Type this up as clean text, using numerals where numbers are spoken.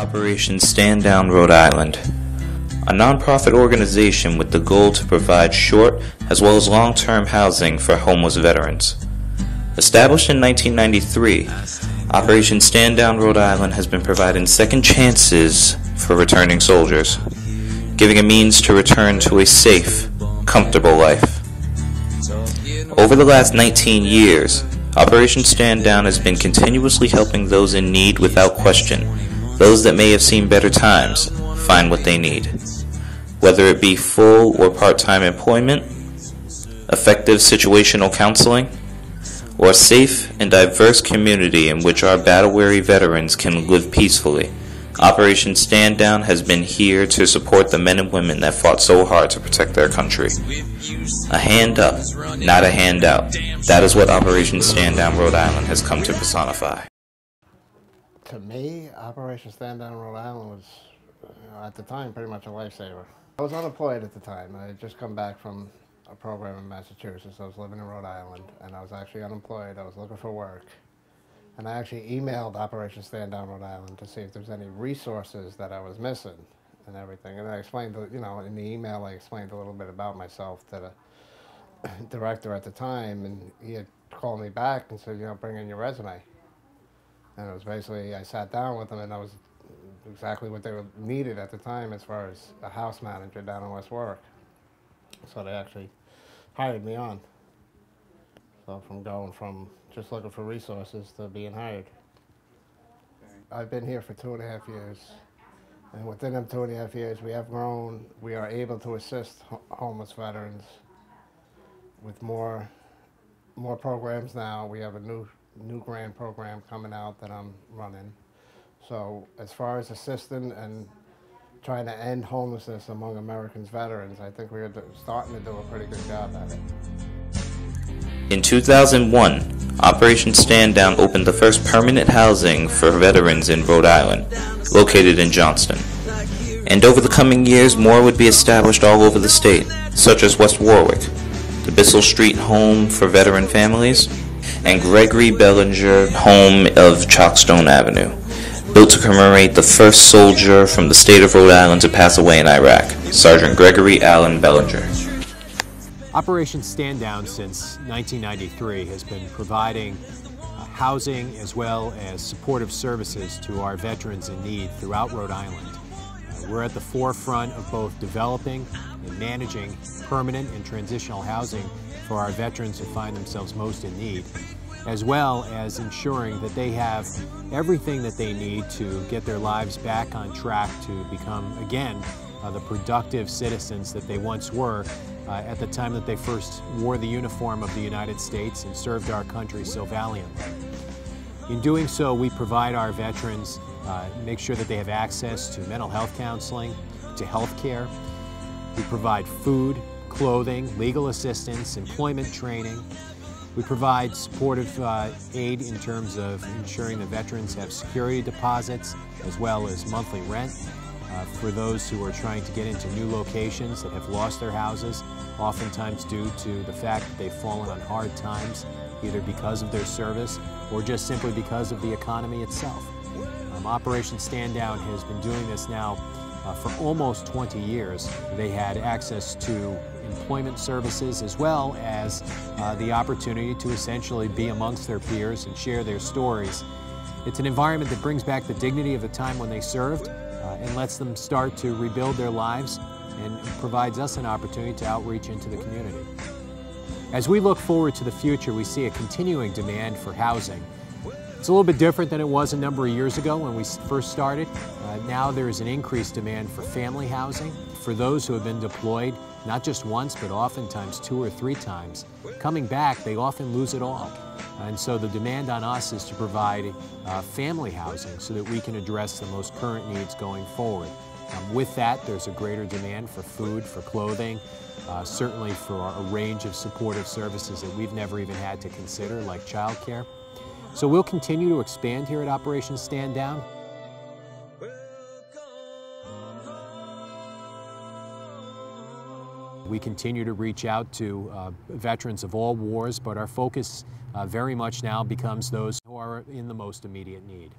Operation Stand Down Rhode Island, a nonprofit organization with the goal to provide short as well as long-term housing for homeless veterans. Established in 1993, Operation Stand Down Rhode Island has been providing second chances for returning soldiers, giving a means to return to a safe, comfortable life. Over the last 19 years, Operation Stand Down has been continuously helping those in need without question. Those that may have seen better times find what they need. Whether it be full or part-time employment, effective situational counseling, or a safe and diverse community in which our battle-weary veterans can live peacefully, Operation Stand Down has been here to support the men and women that fought so hard to protect their country. A hand up, not a handout. That is what Operation Stand Down Rhode Island has come to personify. To me, Operation Stand Down Rhode Island was, at the time, pretty much a lifesaver. I was unemployed at the time. I had just come back from a program in Massachusetts. I was living in Rhode Island, and I was actually unemployed. I was looking for work. And I actually emailed Operation Stand Down Rhode Island to see if there was any resources that I was missing and everything. And I explained, in the email, I explained a little bit about myself to the director at the time, and he had called me back and said, bring in your resume. And it was basically, I sat down with them, and that was exactly what they needed at the time as far as a house manager down in West Warwick. So they actually hired me on. So from going from just looking for resources to being hired. I've been here for 2.5 years. And within them 2.5 years, we have grown. We are able to assist homeless veterans with more programs now. We have a new grant program coming out that I'm running. So as far as assisting and trying to end homelessness among Americans veterans, I think we're starting to do a pretty good job at it. In 2001, Operation Stand Down opened the first permanent housing for veterans in Rhode Island, located in Johnston. And over the coming years, more would be established all over the state, such as West Warwick, the Bissell Street Home for Veteran Families, and Gregory Bellinger Home of Chalkstone Avenue, built to commemorate the first soldier from the state of Rhode Island to pass away in Iraq, Sergeant Gregory Allen Bellinger. Operation Stand Down since 1993 has been providing housing as well as supportive services to our veterans in need throughout Rhode Island. We're at the forefront of both developing and managing permanent and transitional housing for our veterans who find themselves most in need, as well as ensuring that they have everything that they need to get their lives back on track to become, again, the productive citizens that they once were at the time that they first wore the uniform of the United States and served our country so valiantly. In doing so, we provide our veterans, make sure that they have access to mental health counseling, to health care. We provide food, clothing, legal assistance, employment training. We provide supportive aid in terms of ensuring the veterans have security deposits as well as monthly rent. For those who are trying to get into new locations that have lost their houses, oftentimes due to the fact that they've fallen on hard times, either because of their service or just simply because of the economy itself. Operation Stand Down has been doing this now for almost 20 years. They had access to employment services as well as the opportunity to essentially be amongst their peers and share their stories. It's an environment that brings back the dignity of the time when they served and lets them start to rebuild their lives and provides us an opportunity to outreach into the community. As we look forward to the future, we see a continuing demand for housing. It's a little bit different than it was a number of years ago when we first started. Now there is an increased demand for family housing. For those who have been deployed, not just once, but oftentimes 2 or 3 times, coming back, they often lose it all. And so the demand on us is to provide family housing so that we can address the most current needs going forward. With that, there's a greater demand for food, for clothing, certainly for a range of supportive services that we've never even had to consider, like childcare. So we'll continue to expand here at Operation Stand Down. We continue to reach out to veterans of all wars, but our focus very much now becomes those who are in the most immediate need.